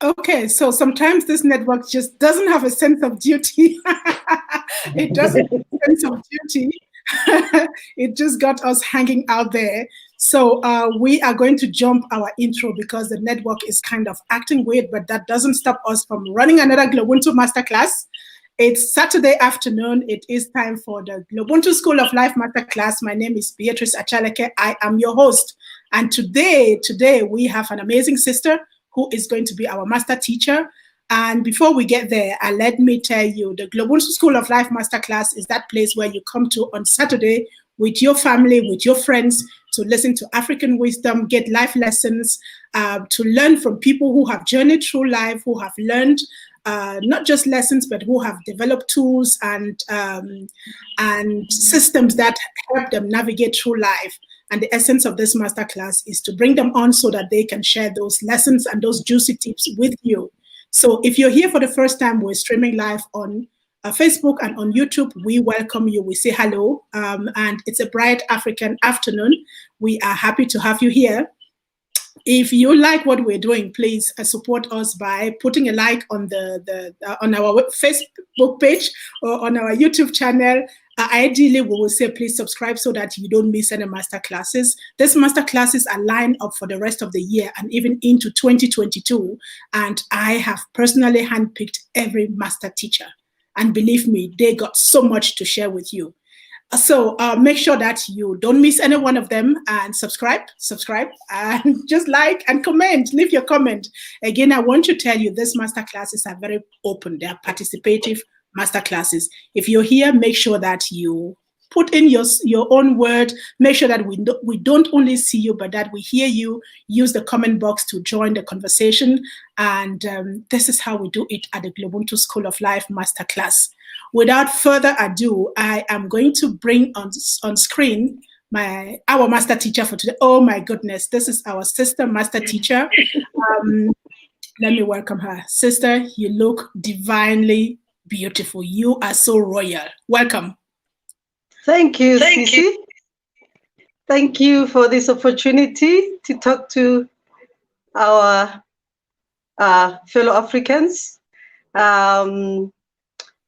Okay, so sometimes this network just doesn't have a sense of duty. It doesn't have a sense of duty. It just got us hanging out there. So we are going to jump our intro because the network is kind of acting weird, but that doesn't stop us from running another GloBUNTU Masterclass. It's Saturday afternoon. It is time for the GloBUNTU School of Life Masterclass. My name is Beatrice Achaleke. I am your host. And today we have an amazing sister who is going to be our master teacher. And before we get there, let me tell you, the GloBUNTU School of Life Masterclass is that place where you come to on Saturday with your family, with your friends, to listen to African wisdom, get life lessons, to learn from people who have journeyed through life, who have learned not just lessons, but who have developed tools and systems that help them navigate through life. And the essence of this masterclass is to bring them on so that they can share those lessons and those juicy tips with you. So if you're here for the first time, we're streaming live on Facebook and on YouTube. We welcome you. We say hello. And it's a bright African afternoon. We are happy to have you here. If you like what we're doing, please support us by putting a like on on our Facebook page or on our YouTube channel. Ideally, we will say please subscribe so that you don't miss any master classes. These master classes are lined up for the rest of the year and even into 2022. And I have personally handpicked every master teacher. And believe me, they got so much to share with you. So make sure that you don't miss any one of them and subscribe, and just like and comment, leave your comment. Again, I want to tell you these master classes are very open. They are participative master classes. If you're here, make sure that you put in your own word. Make sure that we don't only see you, but that we hear you. Use the comment box to join the conversation. And this is how we do it at the GloBUNTU School of Life Masterclass. Without further ado, I am going to bring on screen our master teacher for today. Oh my goodness, this is our sister master teacher. Let me welcome her. Sister, you look divinely beautiful. You are so royal. Welcome. Thank you, Sisi. Thank you for this opportunity to talk to our fellow Africans.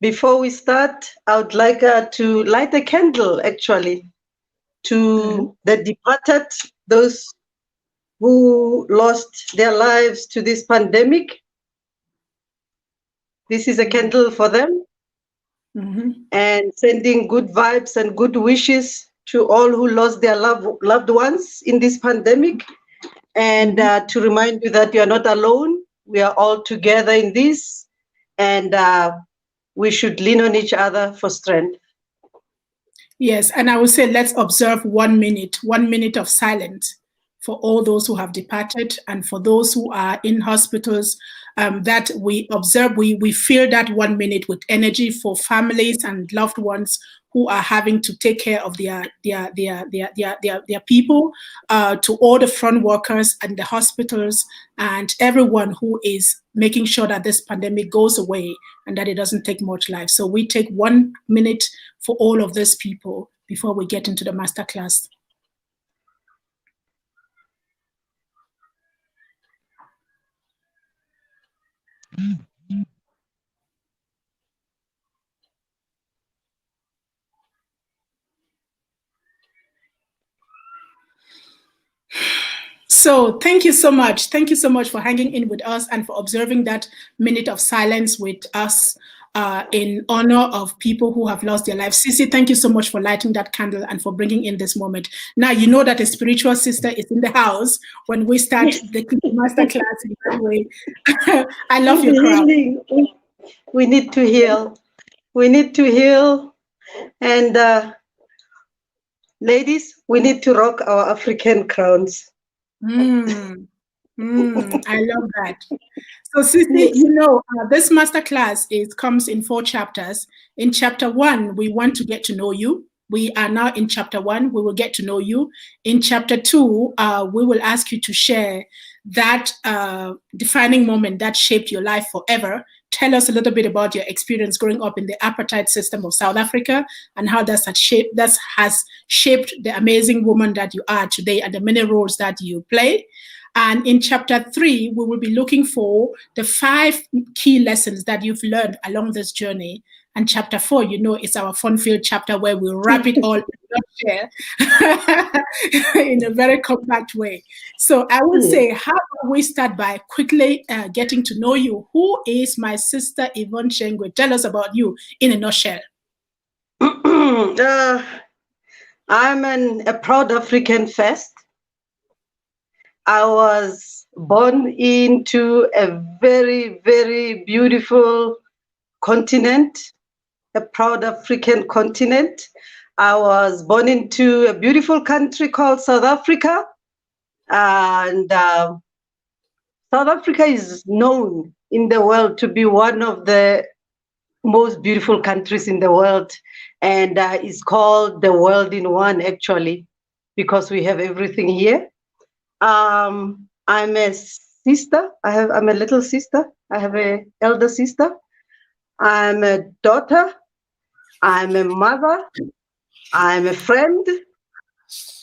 Before we start, I would like to light a candle, actually, to the departed, those who lost their lives to this pandemic. This is a candle for them. And sending good vibes and good wishes to all who lost their loved ones in this pandemic. And to remind you that you are not alone. We are all together in this. And we should lean on each other for strength. Yes, and I would say let's observe 1 minute of silence for all those who have departed and for those who are in hospitals, that we observe, we fill that 1 minute with energy for families and loved ones who are having to take care of their people, to all the front workers and the hospitals and everyone who is making sure that this pandemic goes away and that it doesn't take much life. So we take 1 minute for all of these people before we get into the masterclass. So thank you so much. Thank you so much for hanging in with us and for observing that minute of silence with us in honor of people who have lost their lives. Sisi, thank you so much for lighting that candle and for bringing in this moment. Now, you know that a spiritual sister is in the house when we start the masterclass in that way. I love your crowd. We need to heal. We need to heal. And ladies, we need to rock our African crowns. I love that. So, Sisi, you know, this masterclass comes in 4 chapters. In chapter 1, we want to get to know you. We are now in chapter 1. We will get to know you. In chapter 2, we will ask you to share that defining moment that shaped your life forever. Tell us a little bit about your experience growing up in the apartheid system of South Africa and how that has shaped the amazing woman that you are today and the many roles that you play. And in chapter 3, we will be looking for the 5 key lessons that you've learned along this journey. And chapter 4, you know, it's our fun-filled chapter where we wrap it all in in a very compact way. So I would say, how about we start by quickly getting to know you? Who is my sister Yvonne Chengwe? Tell us about you in a nutshell. I'm a proud African first. I was born into a very, very beautiful continent, a proud African continent. I was born into a beautiful country called South Africa. And South Africa is known in the world to be one of the most beautiful countries in the world. And it's called the world in one, actually, because we have everything here. I'm a sister. I'm a little sister. I have an elder sister. I'm a daughter. I'm a mother. I'm a friend.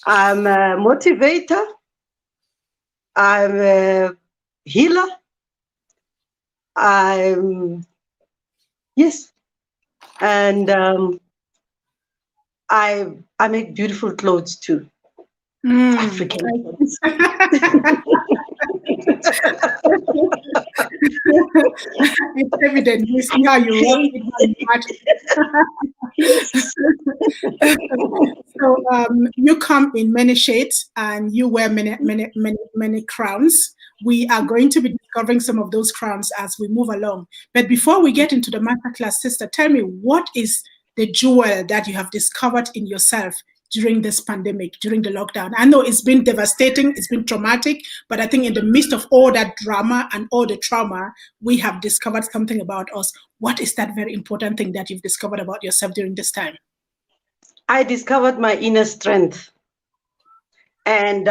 I'm a motivator. I'm a healer. Yes. And I make beautiful clothes too. African. It's evident. You see how you work it. So you come in many shades and you wear many crowns. We are going to be discovering some of those crowns as we move along. But before we get into the masterclass, sister, tell me, what is the jewel that you have discovered in yourself during this pandemic, during the lockdown? I know it's been devastating, it's been traumatic, but I think in the midst of all that drama and all the trauma, we have discovered something about us. What is that very important thing that you've discovered about yourself during this time? I discovered my inner strength. And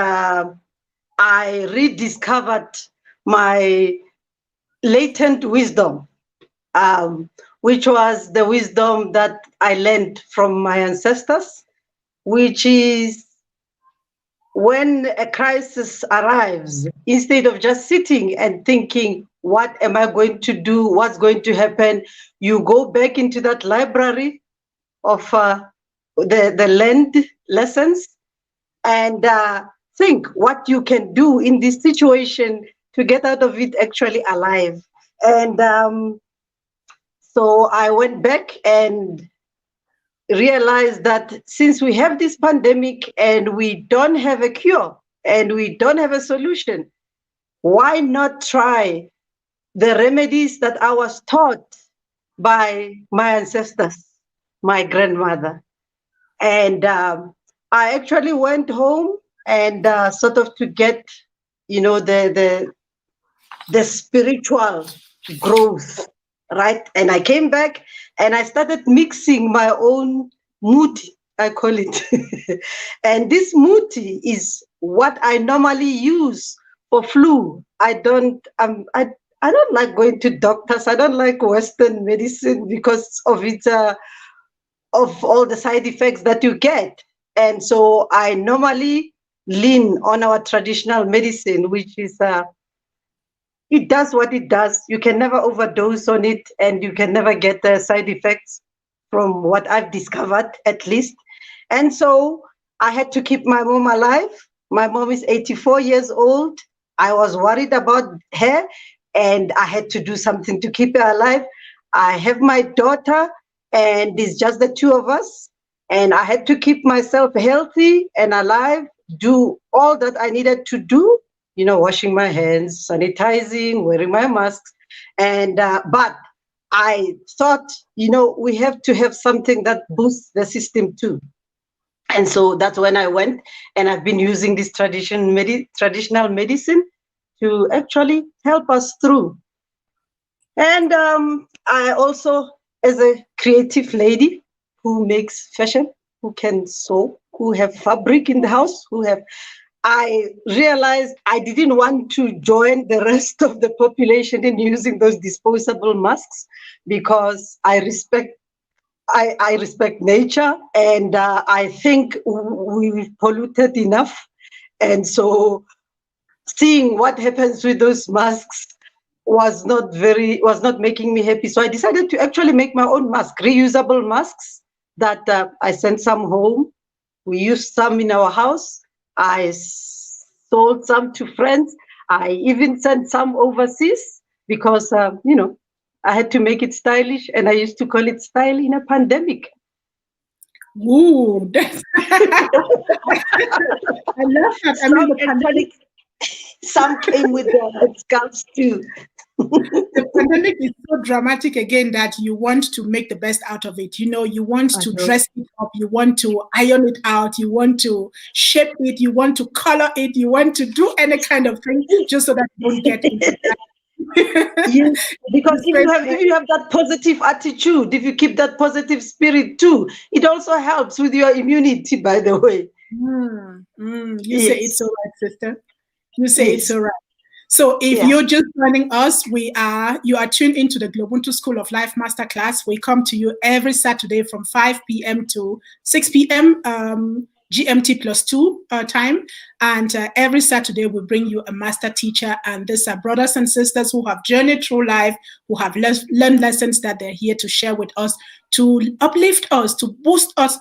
I rediscovered my latent wisdom, which was the wisdom that I learned from my ancestors, which is when a crisis arrives, instead of just sitting and thinking, what am I going to do? What's going to happen? You go back into that library of the land lessons and think what you can do in this situation to get out of it actually alive. And so I went back and realized that since we have this pandemic and we don't have a cure and we don't have a solution, why not try the remedies that I was taught by my ancestors, my grandmother? And I actually went home and sort of to get, you know, the spiritual growth, right? And I came back and I started mixing my own muti, I call it. And this muti is what I normally use for flu. I don't like going to doctors. I don't like Western medicine because of its of all the side effects that you get. And so I normally lean on our traditional medicine, which is it does what it does. You can never overdose on it, and you can never get the side effects from what I've discovered, at least. And so I had to keep my mom alive. My mom is 84 years old. I was worried about her, and I had to do something to keep her alive. I have my daughter, and it's just the two of us. And I had to keep myself healthy and alive, do all that I needed to do, you know, washing my hands, sanitizing, wearing my masks. And but I thought, you know, we have to have something that boosts the system too. And so that's when I went, and I've been using this traditional medicine to actually help us through. And I also, as a creative lady who makes fashion, who can sew, who have fabric in the house, I realized I didn't want to join the rest of the population in using those disposable masks, because I respect nature, and I think we've polluted enough. And so seeing what happens with those masks was not making me happy. So I decided to actually make my own mask, reusable masks that I sent some home. We used some in our house. I sold some to friends. I even sent some overseas because, I had to make it stylish, and I used to call it style in a pandemic. Ooh, that's I love that. I mean, the pandemic, some came with their headscarves too. the pandemic is so dramatic again that you want to make the best out of it. You want to dress it up, you want to iron it out, you want to shape it, you want to color it, you want to do any kind of thing just so that you don't get into that. Yes, because if you have that positive attitude, if you keep that positive spirit too, it also helps with your immunity, by the way. You say it's all right, sister. You say it's all right. So if you're just joining us, you are tuned into the GloBUNTU School of Life Masterclass. We come to you every Saturday from 5 p.m. to 6 p.m. GMT +2 time. And every Saturday, we bring you a master teacher. And these are brothers and sisters who have journeyed through life, who have learned lessons that they're here to share with us, to uplift us, to boost us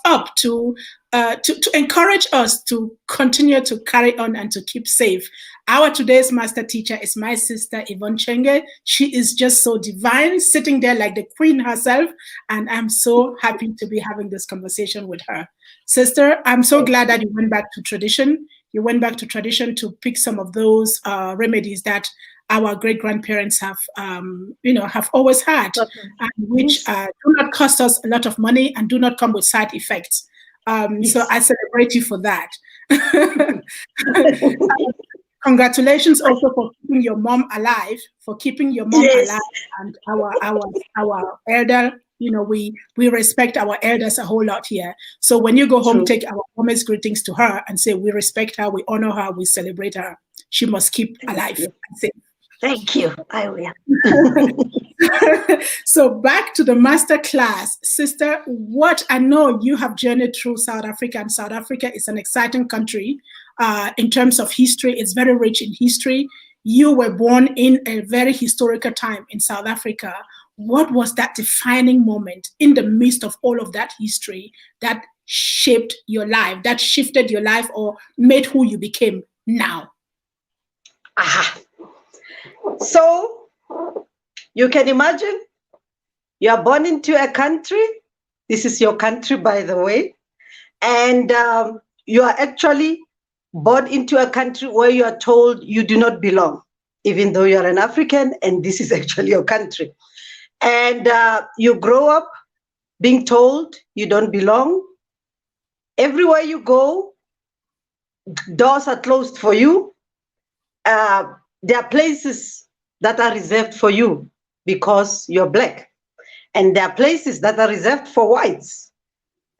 up, to encourage us to continue to carry on and to keep safe. Our today's master teacher is my sister, Yvonne Chengwe. She is just so divine, sitting there like the queen herself. And I'm so happy to be having this conversation with her. Sister, I'm so glad that you went back to tradition. You went back to tradition to pick some of those remedies that our great-grandparents have always had, and which do not cost us a lot of money and do not come with side effects. So I celebrate you for that. Congratulations also for keeping your mom alive, and our elder. We respect our elders a whole lot here. So when you go home, take our warmest greetings to her and say we respect her, we honor her, we celebrate her. She must keep alive. Thank you. I will. So back to the master class, sister. What I know, you have journeyed through South Africa, and South Africa is an exciting country in terms of history. It's very rich in history. You were born in a very historical time in South Africa. What was that defining moment in the midst of all of that history that shaped your life, that shifted your life, or made who you became now? So you can imagine you are born into a country. This is your country, by the way. And you are actually born into a country where you are told you do not belong, even though you are an African and this is actually your country. And you grow up being told you don't belong. Everywhere you go, doors are closed for you. There are places that are reserved for you because you're Black. And there are places that are reserved for whites.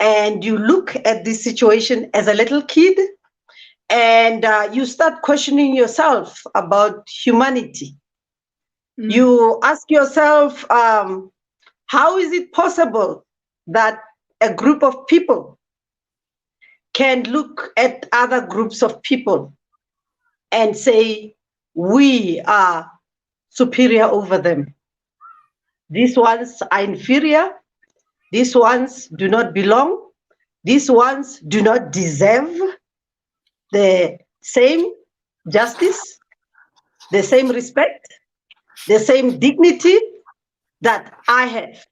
And you look at this situation as a little kid, and you start questioning yourself about humanity. You ask yourself, how is it possible that a group of people can look at other groups of people and say, we are superior over them? These ones are inferior. These ones do not belong. These ones do not deserve the same justice, the same respect, the same dignity that I have.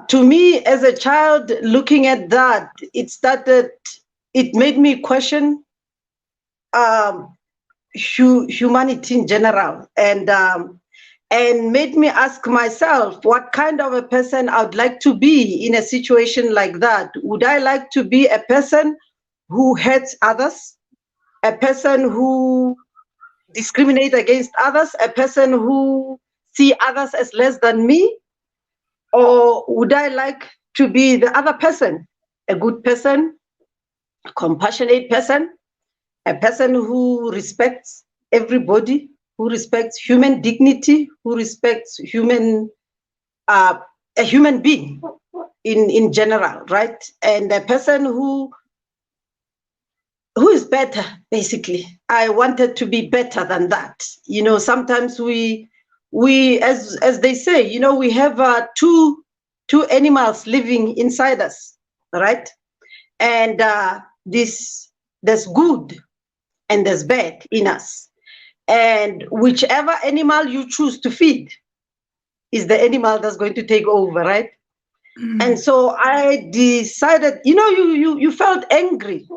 To me, as a child, looking at that, it made me question humanity in general, and made me ask myself what kind of a person I would like to be in a situation like that. Would I like to be a person who hates others, a person who discriminates against others, a person who sees others as less than me? Or would I like to be the other person, a good person, a compassionate person, a person who respects everybody, who respects human dignity, who respects a human being in general, right? And a person who who is better, basically. I wanted to be better than that. You know, sometimes we as they say, you know, we have two animals living inside us, right? And there's good and there's bad in us. And whichever animal you choose to feed is the animal that's going to take over, right? And so I decided, you know, you felt angry.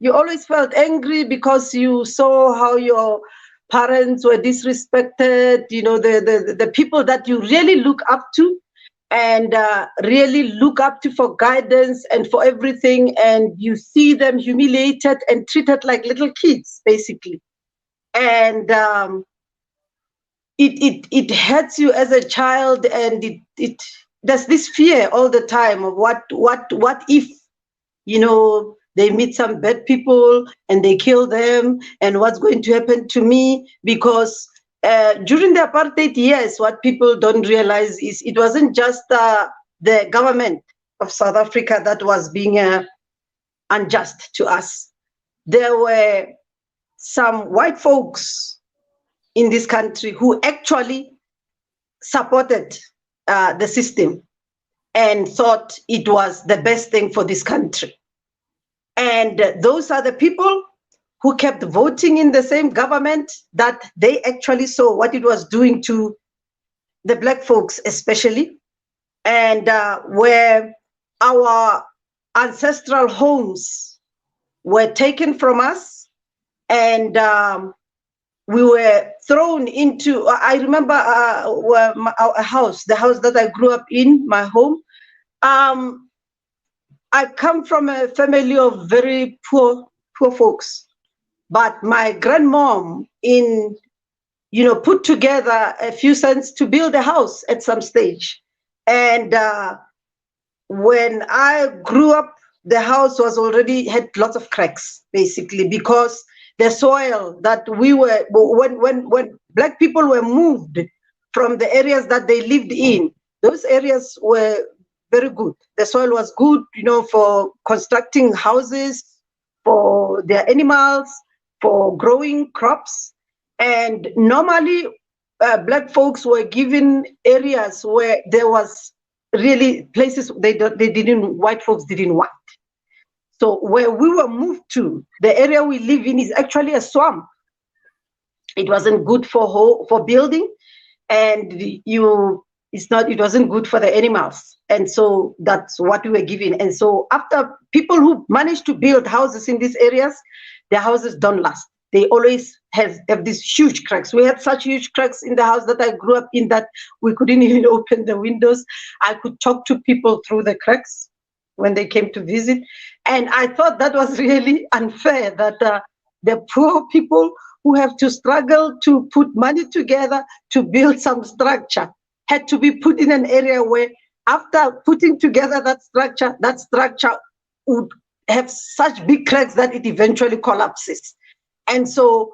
You always felt angry because you saw how your parents were disrespected, you know, the people that you really look up to and really look up to for guidance and for everything, and you see them humiliated and treated like little kids, basically. And it hurts you as a child, and there's this fear all the time of what if, you know, they meet some bad people and they kill them, and what's going to happen to me? Because during the apartheid years, what people don't realize is it wasn't just the government of South Africa that was being unjust to us. There were some white folks in this country who actually supported the system and thought it was the best thing for this country. And those are the people who kept voting in the same government that they actually saw what it was doing to the black folks, especially, and where our ancestral homes were taken from us, and we were thrown into, I remember our house, the house that I grew up in, my home. I come from a family of very poor folks, but my grandmom put together a few cents to build a house at some stage. And when I grew up, the house was already had lots of cracks, basically, because the soil that we were, when black people were moved from the areas that they lived in, those areas were very good. The soil was good, you know, for constructing houses, for their animals, for growing crops. And normally, black folks were given areas where there was really places white folks didn't want. So where we were moved to, the area we live in is actually a swamp. It wasn't good for building, and it wasn't good for the animals. And so that's what we were given. And so after people who managed to build houses in these areas, their houses don't last. They always have these huge cracks. We had such huge cracks in the house that I grew up in that we couldn't even open the windows. I could talk to people through the cracks when they came to visit. And I thought that was really unfair, that the poor people who have to struggle to put money together to build some structure had to be put in an area where, after putting together that structure would have such big cracks that it eventually collapses. And so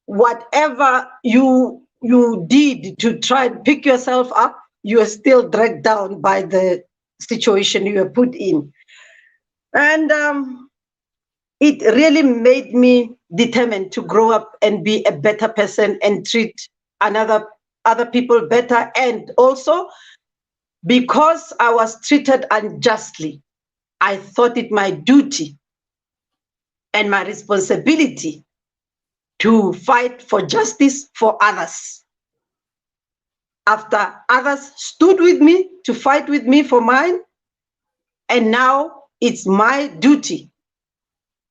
whatever you did to try and pick yourself up, you are still dragged down by the situation you were put in. And it really made me determined to grow up and be a better person and treat other people better. And also, because I was treated unjustly, I thought it my duty and my responsibility to fight for justice for others. After others stood with me to fight with me for mine, and now it's my duty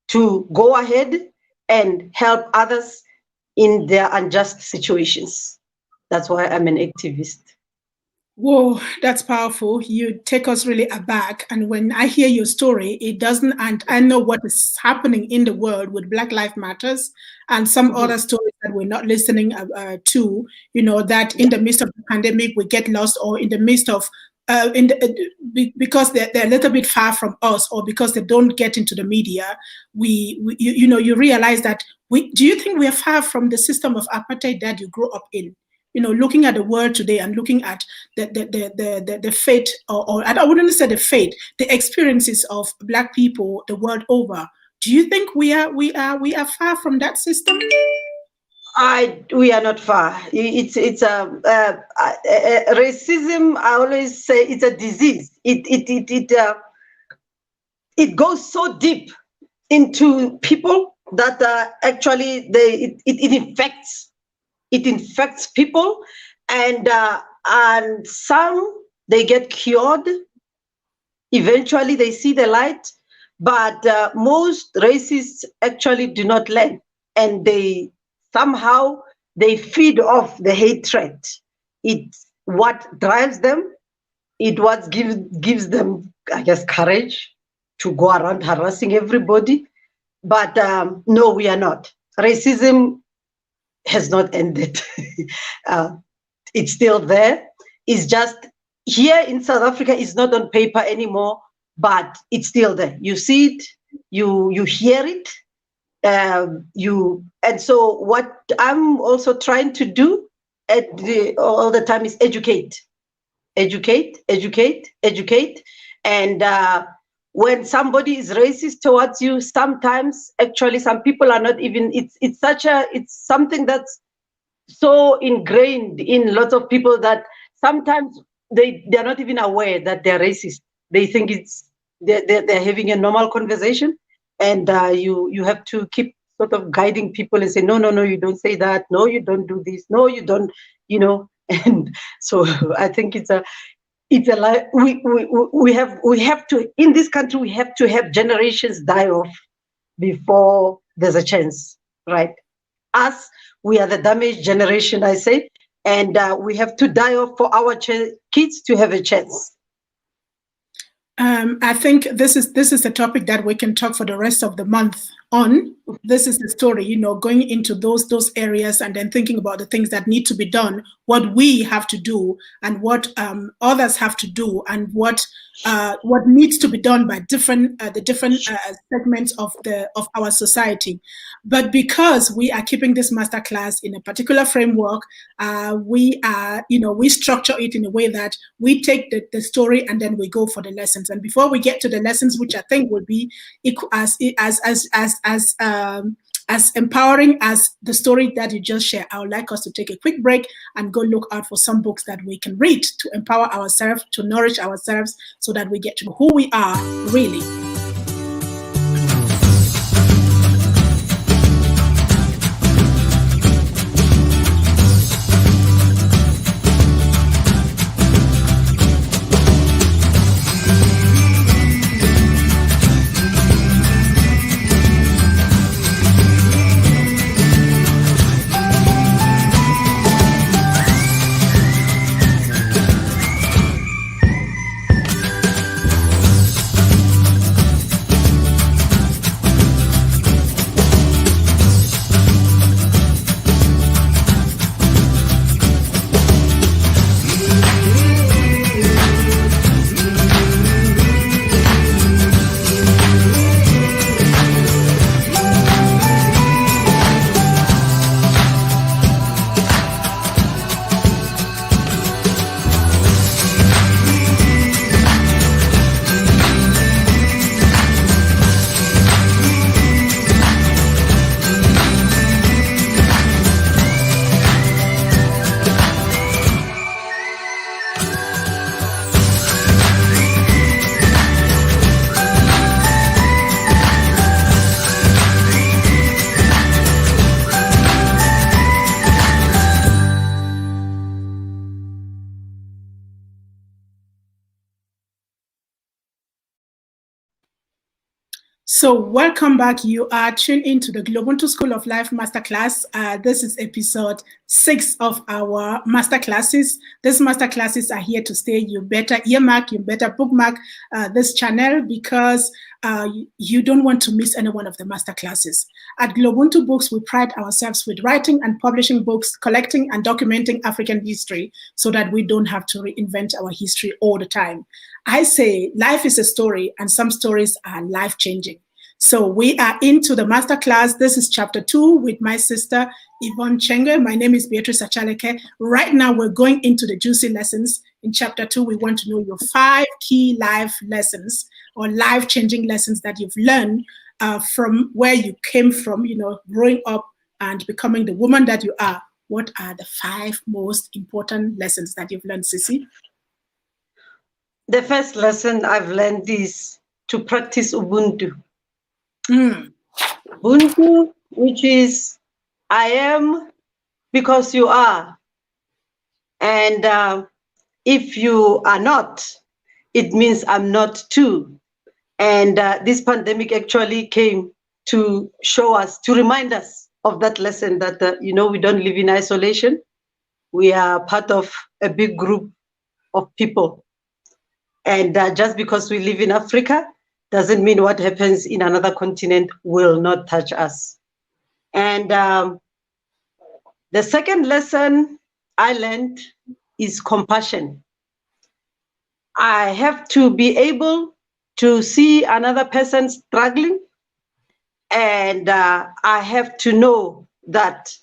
to go ahead and help others in their unjust situations. That's why I'm an activist. Whoa, that's powerful. You take us really aback. And when I hear your story, it doesn't, and I know what is happening in the world with Black Lives Matters and some other stories that we're not listening to, you know, that in the midst of the pandemic, we get lost, or in the midst of, because they're a little bit far from us, or because they don't get into the media, you realize that do you think we are far from the system of apartheid that you grew up in? You know, looking at the world today and looking at the fate, or I wouldn't say the fate, the experiences of Black people the world over. Do you think we are far from that system? We are not far. It's racism. I always say it's a disease. It goes so deep into people that actually it infects people, and some they get cured. Eventually, they see the light, but most racists actually do not learn, and they somehow they feed off the hatred. It's what drives them. It what gives them, I guess, courage to go around harassing everybody. But no, we are not. Racism has not ended. It's still there. It's just here in South Africa, it's not on paper anymore, but it's still there. You see it, you hear it, and so what I'm also trying to do all the time is educate, and when somebody is racist towards you, sometimes actually some people are not even. It's something that's so ingrained in lots of people that sometimes they're not even aware that they're racist. They think they're having a normal conversation, and you have to keep sort of guiding people and say, no, you don't say that. No, you don't do this. No, you don't, And so I think it's a we have to, in this country, we have to have generations die off before there's a chance, right? Us, we are the damaged generation, I say, and we have to die off for our kids to have a chance. I think this is a topic that we can talk for the rest of the month on. This is the story, going into those areas and then thinking about the things that need to be done, what we have to do, and what others have to do, and what needs to be done by the different segments of our society. But because we are keeping this masterclass in a particular framework, we structure it in a way that we take the story and then we go for the lessons. And before we get to the lessons, which I think will be as empowering as the story that you just shared, I would like us to take a quick break and go look out for some books that we can read to empower ourselves, to nourish ourselves, so that we get to who we are really. So welcome back. You are tuned into the GloBUNTU School of Life Masterclass. This is episode 6 of our masterclasses. These masterclasses are here to stay. You better earmark, you better bookmark this channel, because you don't want to miss any one of the masterclasses. At GloBUNTU Books, we pride ourselves with writing and publishing books, collecting and documenting African history, so that we don't have to reinvent our history all the time. I say life is a story, and some stories are life-changing. So we are into the masterclass. This is chapter 2 with my sister, Yvonne Chengwe. My name is Beatrice Achaleke. Right now, we're going into the juicy lessons. In chapter 2, we want to know your 5 key life lessons or life-changing lessons that you've learned from where you came from, growing up and becoming the woman that you are. What are the 5 most important lessons that you've learned, Sissy? The first lesson I've learned is to practice Ubuntu. Ubuntu, which is I am because you are. And if you are not, it means I'm not too. And this pandemic actually came to show us, to remind us of that lesson that, we don't live in isolation. We are part of a big group of people. And just because we live in Africa doesn't mean what happens in another continent will not touch us. And the second lesson I learned is compassion. I have to be able to see another person struggling, and I have to know that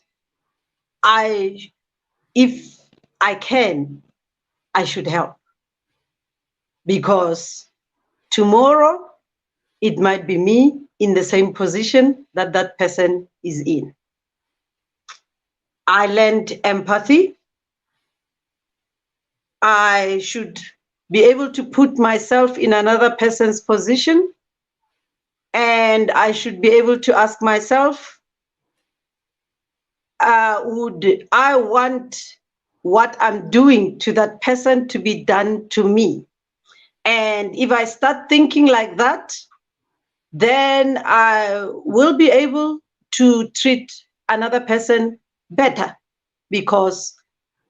if I can, I should help. Because tomorrow, it might be me in the same position that that person is in. I learned empathy. I should be able to put myself in another person's position. And I should be able to ask myself, would I want what I'm doing to that person to be done to me? And if I start thinking like that, then I will be able to treat another person better, because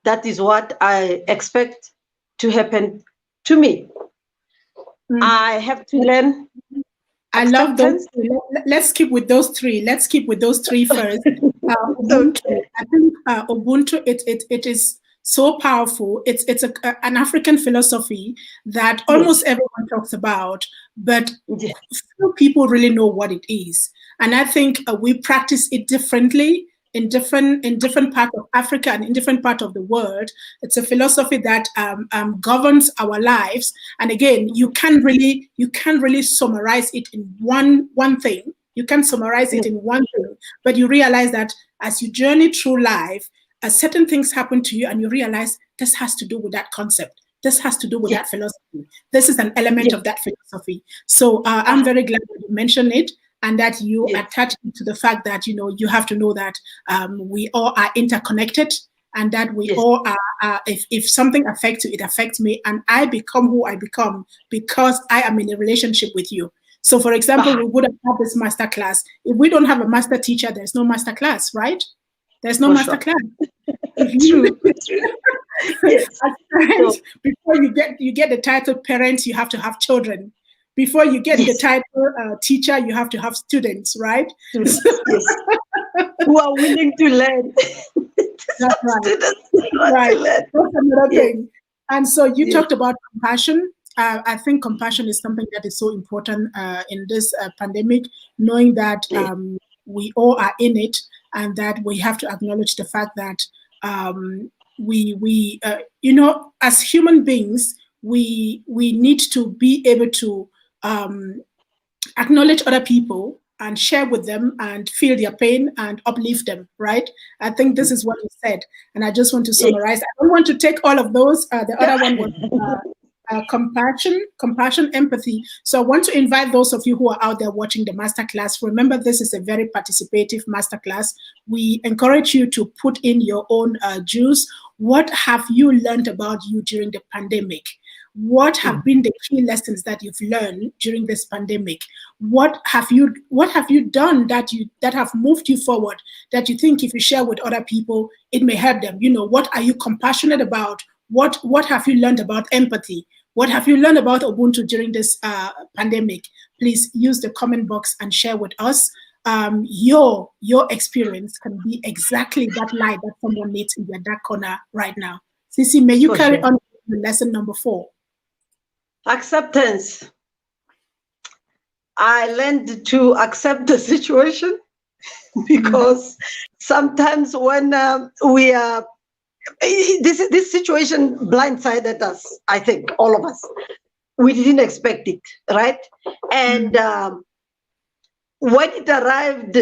that is what I expect to happen to me. I have to learn. I love those. Let's keep with those 3. Let's keep with those 3 first. Ubuntu. I think Ubuntu, it is so powerful. It's an African philosophy that almost everyone talks about, but few people really know what it is. And I think we practice it differently in different parts of Africa and in different parts of the world. It's a philosophy that governs our lives. And again, you can't really summarize it in one thing. You can summarize it in one thing, but you realize that as you journey through life, certain things happen to you and you realize this has to do with that concept. This has to do with that philosophy. This is an element of that philosophy. So I'm very glad that you mentioned it and that you attach it to the fact that, you have to know that we all are interconnected and that we all are, if something affects you, it affects me. And I become who I become because I am in a relationship with you. So, for example, we would have had this masterclass. If we don't have a master teacher, there's no masterclass, right? There's no masterclass. True. Yes. As parents, before you get the title parents, you have to have children. Before you get the title teacher, you have to have students, right? Yes. Who are willing to learn. That's right. Right. That's another thing. And so you talked about compassion. I think compassion is something that is so important in this pandemic, knowing that we all are in it and that we have to acknowledge the fact that we as human beings, we need to be able to acknowledge other people and share with them and feel their pain and uplift them, right? I think this is what you said. And I just want to summarize. I don't want to take all of those. The other one was compassion, empathy. So I want to invite those of you who are out there watching the masterclass. Remember, this is a very participative masterclass. We encourage you to put in your own juice. What have you learned about you during the pandemic? What have been the key lessons that you've learned during this pandemic? What have you done that have moved you forward, that you think if you share with other people, it may help them? What are you compassionate about? What have you learned about empathy? What have you learned about Ubuntu during this pandemic? Please use the comment box and share with us. Your experience can be exactly that light that someone needs in their dark corner right now. Sissy, may you carry on with lesson number 4? Acceptance. I learned to accept the situation because sometimes when we are this situation blindsided us, I think, all of us. We didn't expect it, right? And when it arrived,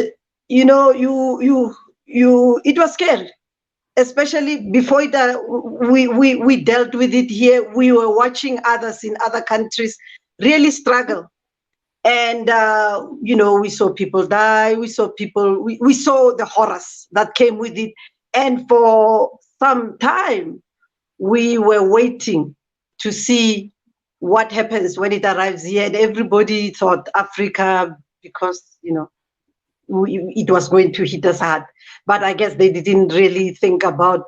you know, it was scary, especially before we dealt with it here. We were watching others in other countries really struggle. And, you know, we saw people die, we saw the horrors that came with it. And for some time, we were waiting to see what happens when it arrives here. And everybody thought Africa, because, you know, it was going to hit us hard. But I guess they didn't really think about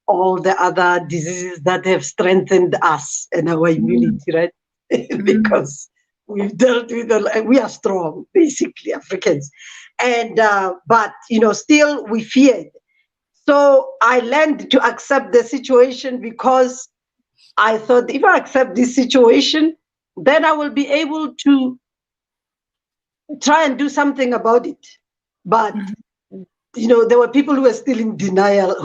all the other diseases that have strengthened us and our immunity, right? Because we've dealt with we are strong, basically, Africans. And but you know, still we feared. So I learned to accept the situation, because I thought, if I accept this situation, then I will be able to try and do something about it. But you know, there were people who are still in denial,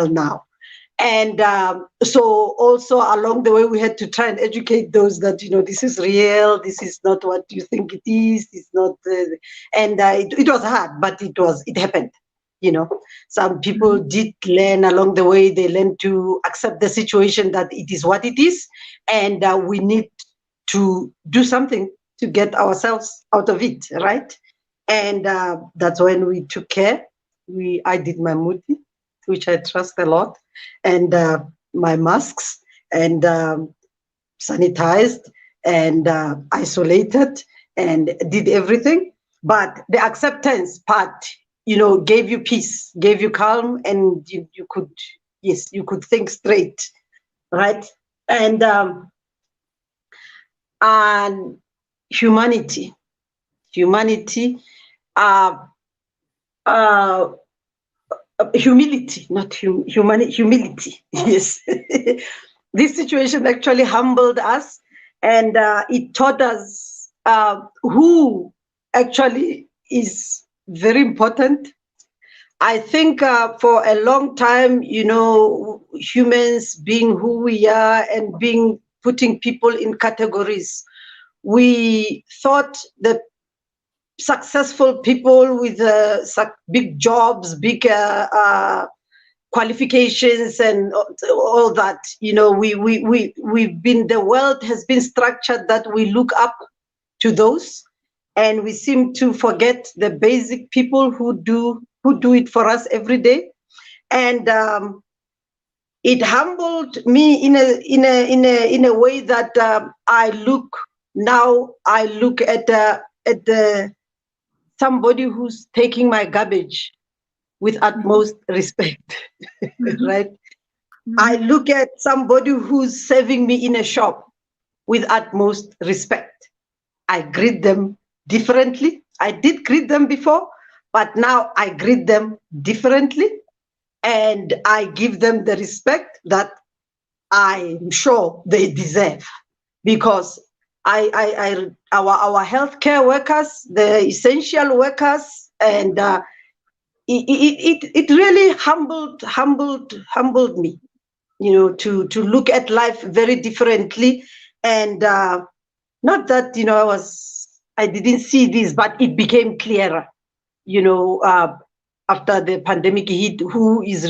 now. And so also along the way, we had to try and educate those that, you know, this is real, this is not what you think it is, it's not, and it was hard, but it happened, you know. Some people did learn along the way, they learned to accept the situation, that it is what it is, and we need to do something to get ourselves out of it, right? And that's when we took care. I did my muti, which I trust a lot, and my masks, and sanitized, and isolated, and did everything. But the acceptance part, you know, gave you peace, gave you calm, and you could think straight, right? And humanity, humility, not humility. Yes. This situation actually humbled us, and it taught us who actually is very important. I think for a long time, you know, humans being who we are and putting people in categories, we thought that successful people with big jobs, big qualifications, and all that, you know, the world has been structured that we look up to those, and we seem to forget the basic people who do it for us every day. And it humbled me in a way that I look at somebody who's taking my garbage with utmost respect, right? I look at somebody who's serving me in a shop with utmost respect. I greet them differently. I did greet them before, but now I greet them differently, and I give them the respect that I'm sure they deserve, because our healthcare workers, the essential workers, and it really humbled me, you know, to look at life very differently. And not that, you know, I didn't see this, but it became clearer, you know, after the pandemic hit, who's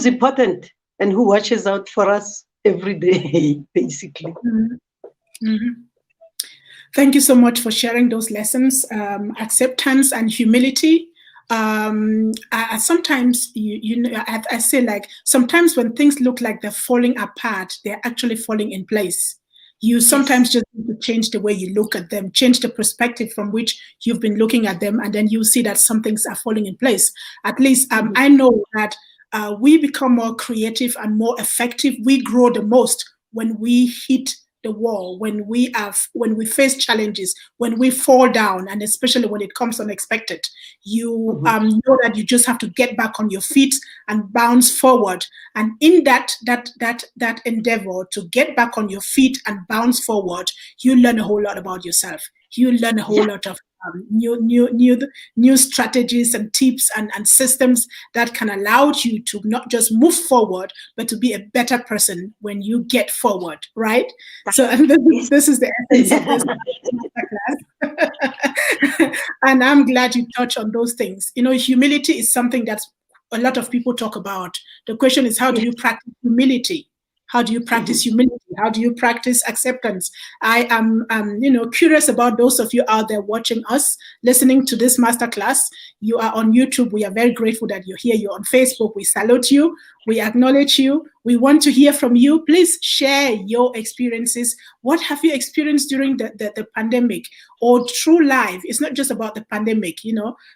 important and who watches out for us every day, basically. Thank you so much for sharing those lessons. Acceptance and humility. Sometimes, I say, like, sometimes when things look like they're falling apart, they're actually falling in place. You sometimes just need to change the way you look at them, change the perspective from which you've been looking at them, and then you see that some things are falling in place. At least I know that we become more creative and more effective. We grow the most when we hit the wall, when we face challenges, when we fall down, and especially when it comes unexpected. You know that you just have to get back on your feet and bounce forward. And in that endeavor to get back on your feet and bounce forward, you learn a whole lot about yourself. you learn a whole lot of new strategies and tips and systems that can allow you to not just move forward, but to be a better person when you get forward, right? So this is the essence of this masterclass. And I'm glad you touched on those things. Humility is something that's a lot of people talk about. The question is, how do you practice humility? How do you practice humility? How do you practice acceptance? I am, curious about those of you out there watching us, listening to this masterclass. You are on YouTube. We are very grateful that you're here. You're on Facebook. We salute you. We acknowledge you. We want to hear from you. Please share your experiences. What have you experienced during the pandemic or through life? It's not just about the pandemic.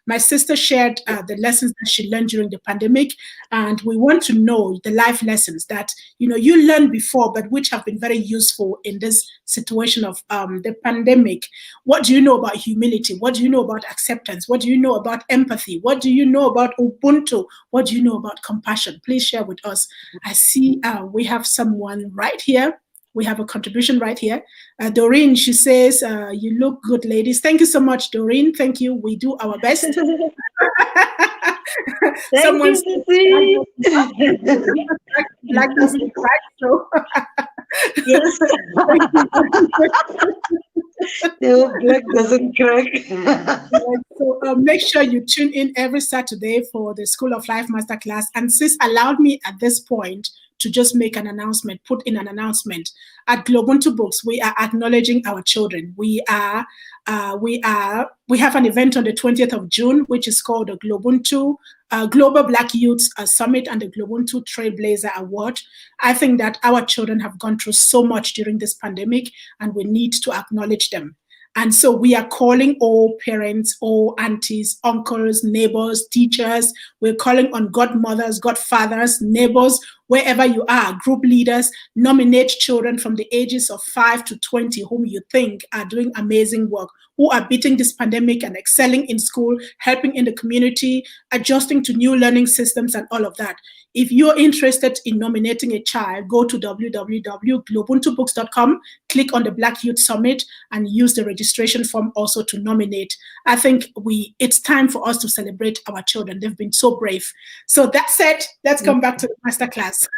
My sister shared the lessons that she learned during the pandemic, and we want to know the life lessons that you learned before, but which have been very useful in this situation of the pandemic. What do you know about humility? What do you know about acceptance? What do you know about empathy? What do you know about Ubuntu? What do you know about compassion? Please share with us. I see we have someone right here. We have a contribution right here. Doreen, she says, you look good, ladies. Thank you so much, Doreen. Thank you. We do our best. Someone black doesn't crack, so yes. No, black doesn't crack. So make sure you tune in every Saturday for the School of Life Masterclass. And sis allowed me at this point to just make an announcement, put in an announcement. At GloBUNTU Books, we are acknowledging our children. We have an event on the 20th of June, which is called the GloBUNTU Global Black Youth Summit and the GloBUNTU Trailblazer Award. I think that our children have gone through so much during this pandemic, and we need to acknowledge them. And so we are calling all parents, all aunties, uncles, neighbors, teachers. We're calling on godmothers, godfathers, neighbors, wherever you are, group leaders. Nominate children from the ages of 5 to 20 whom you think are doing amazing work, who are beating this pandemic and excelling in school, helping in the community, adjusting to new learning systems and all of that. If you're interested in nominating a child, go to www.globuntubooks.com, click on the Black Youth Summit, and use the registration form also to nominate. I think it's time for us to celebrate our children. They've been so brave. So that said, let's come back to the masterclass.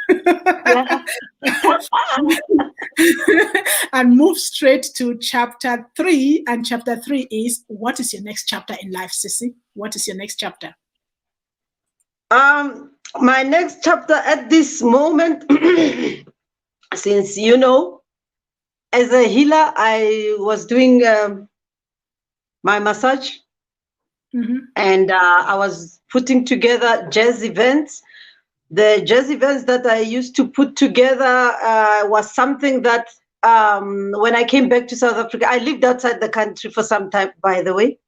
And move straight to chapter 3. And chapter 3 is, what is your next chapter in life, Sissy? What is your next chapter? My next chapter at this moment, since as a healer, I was doing my massage, and I was putting together jazz events. The jazz events that I used to put together was something that when I came back to South Africa, I lived outside the country for some time, by the way.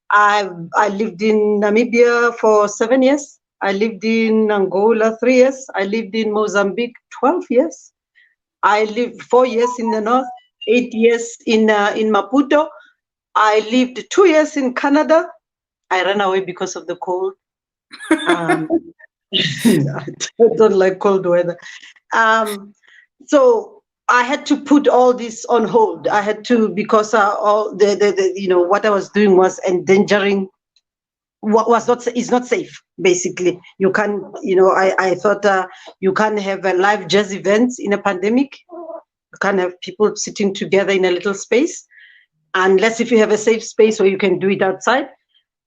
I lived in Namibia for 7 years. I lived in Angola 3 years. I lived in Mozambique 12 years. I lived 4 years in the north, 8 years in Maputo. I lived 2 years in Canada. I ran away because of the cold. I don't like cold weather. So I had to put all this on hold. I had to, because all what I was doing was endangering what is not safe. Basically, you can, I thought you can't have a live jazz events in a pandemic. You can't have people sitting together in a little space, unless if you have a safe space where you can do it outside.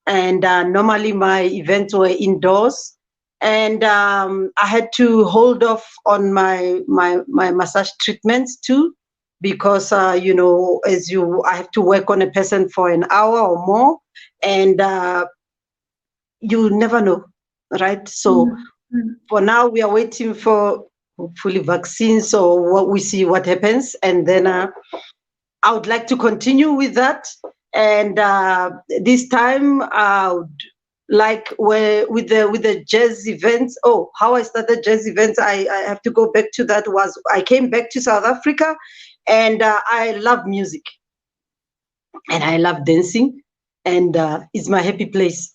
And normally my events were indoors, and I had to hold off on my massage treatments too, because I have to work on a person for an hour or more, and you never know, right? So for now, we are waiting for hopefully vaccines, or we see what happens, and then I would like to continue with that. And this time, with the jazz events. Oh, how I started jazz events, I have to go back to that. I came back to South Africa, and I love music, and I love dancing, and it's my happy place.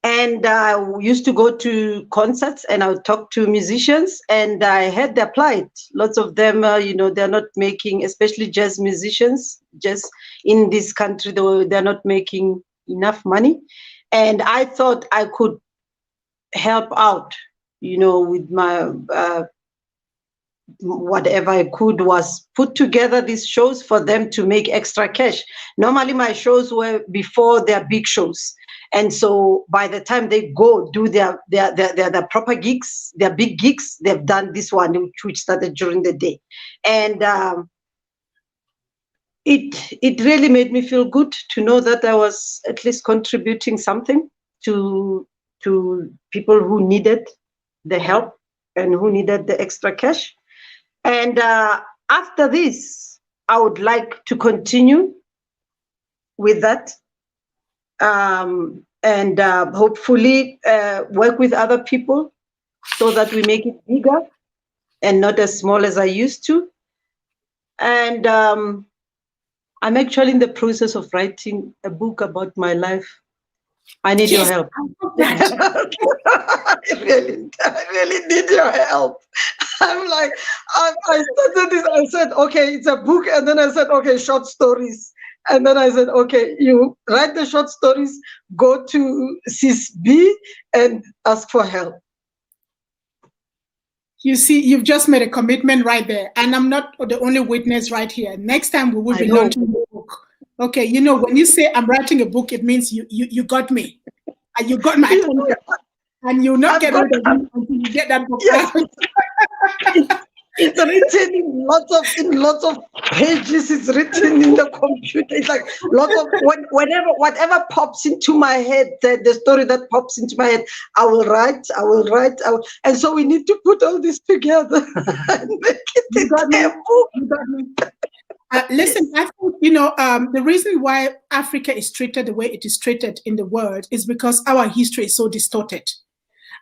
And I used to go to concerts and I would talk to musicians, and I had their plight. Lots of them, they're not making, especially jazz musicians, just in this country, they're not making enough money. And I thought I could help out, with my whatever I could, was put together these shows for them to make extra cash. Normally my shows were before their big shows. And so by the time they go do their proper gigs, their big gigs, they've done this one, which started during the day. And it really made me feel good to know that I was at least contributing something to people who needed the help and who needed the extra cash. And after this, I would like to continue with that. And hopefully work with other people so that we make it bigger and not as small as I used to. And I'm actually in the process of writing a book about my life. I need your help. I really need your help. I'm like, I started this, I said, okay, it's a book. And then I said, okay, short stories. And then I said, okay, you write the short stories, go to Sis B and ask for help. You see, you've just made a commitment right there. And I'm not the only witness right here. Next time we will be launching the book. Okay, when you say I'm writing a book, it means you got me. And you got my attention. And you'll not get rid of me until you get that book out. It's written in lots of pages. It's written in the computer. It's like lots of whatever pops into my head, the story that pops into my head, I will write. And so we need to put all this together and make it into a book. You got me. Listen, I think the reason why Africa is treated the way it is treated in the world is because our history is so distorted.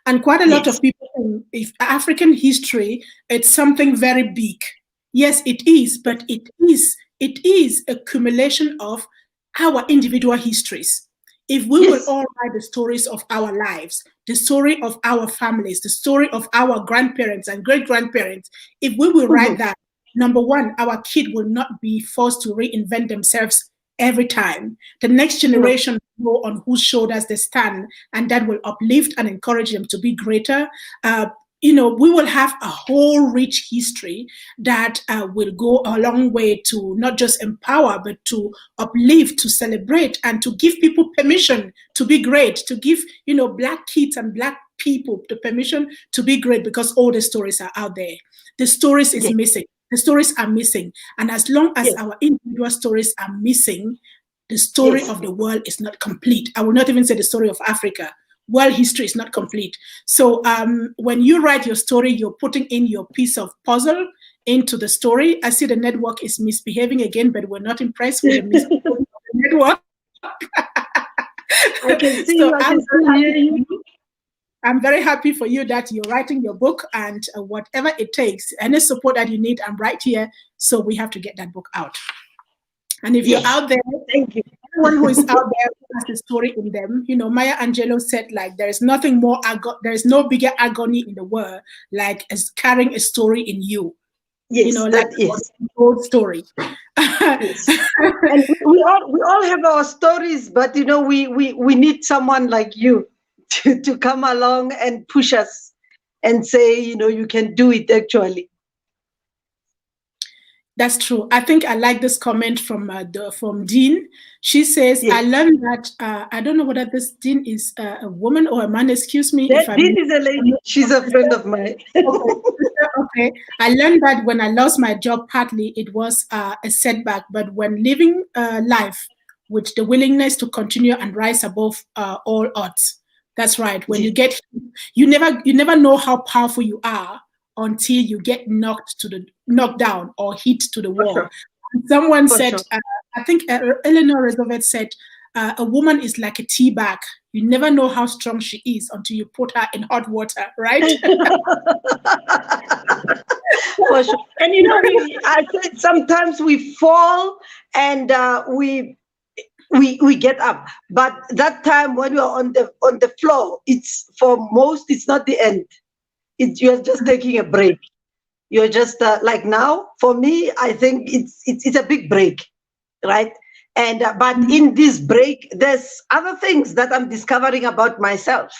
And quite a lot of people think if African history, it's something very big. Yes, it is, but it is a accumulation of our individual histories. If we will all write the stories of our lives, the story of our families, the story of our grandparents and great-grandparents, if we will write that, number one, our kid will not be forced to reinvent themselves every time. The next generation will know on whose shoulders they stand, and that will uplift and encourage them to be greater. We will have a whole rich history that will go a long way to not just empower, but to uplift, to celebrate, and to give people permission to be great, to give, Black kids and Black people the permission to be great, because all the stories are out there. The stories is missing. The stories are missing. And as long as our individual stories are missing, the story of the world is not complete. I will not even say the story of Africa. World history is not complete. So when you write your story, you're putting in your piece of puzzle into the story. I see the network is misbehaving again, but we're not impressed with the misbehaving of the network. I can see you. I'm very happy for you that you're writing your book, and whatever it takes, any support that you need, I'm right here. So we have to get that book out. And if you're out there, thank you. Anyone who is out there who has a story in them, Maya Angelou said, like, there is nothing more, there is no bigger agony in the world, like as carrying a story in you. Yes, like an old story. Yes. And we all have our stories, but we need someone like you to come along and push us and say, you can do it actually. That's true. I think I like this comment from Dean. She says, I learned that, I don't know whether this Dean is a woman or a man, excuse me. Dean is a lady. She's a friend of mine. Okay. I learned that when I lost my job, partly it was a setback, but when living life with the willingness to continue and rise above all odds. That's right. When you get, you never know how powerful you are until you get knocked down or hit to the wall. Sure. Someone said, I think Eleanor Roosevelt said, a woman is like a tea bag. You never know how strong she is until you put her in hot water, right? For sure. And I said sometimes we fall and we get up. But that time when you're on the floor, it's for most, it's not the end. You're just taking a break. You're just like now, for me, I think it's a big break, right? And but in this break, there's other things that I'm discovering about myself.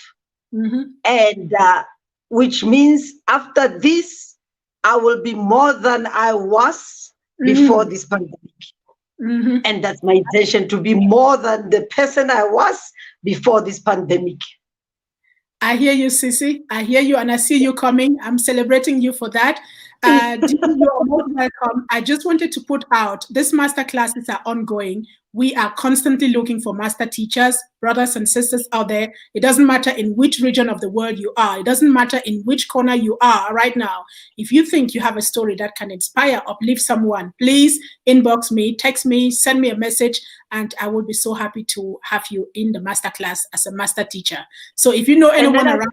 And which means after this, I will be more than I was before this pandemic. And that's my intention, to be more than the person I was before this pandemic. I hear you, Sissy. I hear you, and I see you coming. I'm celebrating you for that. You're most welcome. I just wanted to put out, these master classes are ongoing. We are constantly looking for master teachers, brothers and sisters out there. It doesn't matter in which region of the world you are. It doesn't matter in which corner you are right now. If you think you have a story that can inspire, uplift someone, please inbox me, text me, send me a message, and I will be so happy to have you in the master class as a master teacher. So if you know anyone around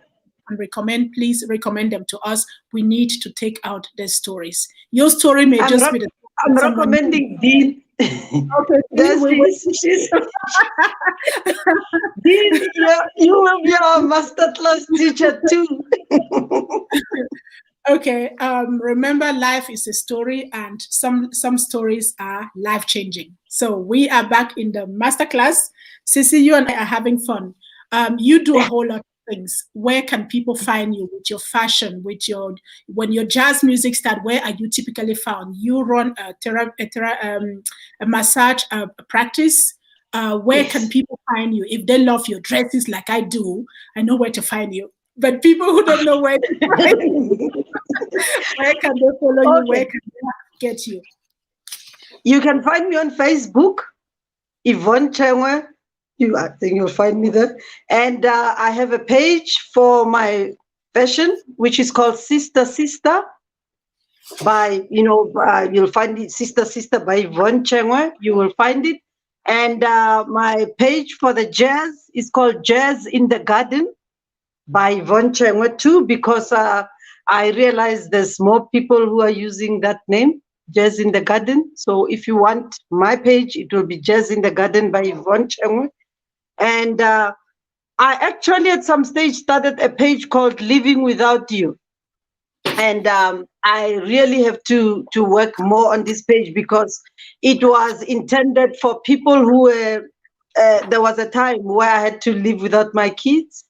and recommend, please recommend them to us. We need to take out their stories. Your story may just be the... I'm recommending Dean. Okay, Dean, you will be our Masterclass teacher too. Okay, remember, life is a story, and some stories are life-changing. So we are back in the masterclass. Sissy, you and I are having fun. You do a whole lot of things. Where can people find you with your fashion, with your, when your jazz music starts, where are you typically found? You run a massage practice. Where can people find you? If they love your dresses like I do, I know where to find you. But people who don't know where to find you, where can they follow you? Where can they get you? You can find me on Facebook, Yvonne Chengwe. I think you'll find me there. And I have a page for my fashion, which is called Sister Sister by, you'll find it, Sister Sister by Yvonne Chengwe. You will find it. And my page for the jazz is called Jazz in the Garden by Yvonne Chengwe too, because I realize there's more people who are using that name, Jazz in the Garden. So if you want my page, it will be Jazz in the Garden by Yvonne Chengwe. And I actually at some stage started a page called Living Without You. And I really have to work more on this page, because it was intended for people who were, there was a time where I had to live without my kids.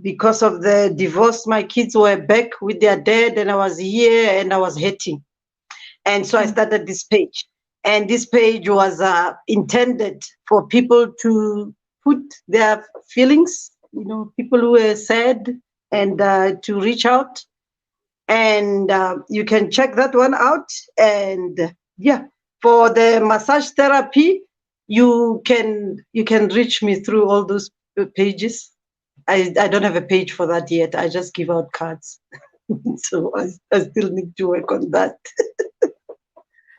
Because of the divorce, my kids were back with their dad, and I was here and I was hurting. And so I started this page. And this page was intended for people to put their feelings, people who were sad, and to reach out. And you can check that one out. And yeah, for the massage therapy, you can reach me through all those pages. I don't have a page for that yet. I just give out cards. So I still need to work on that.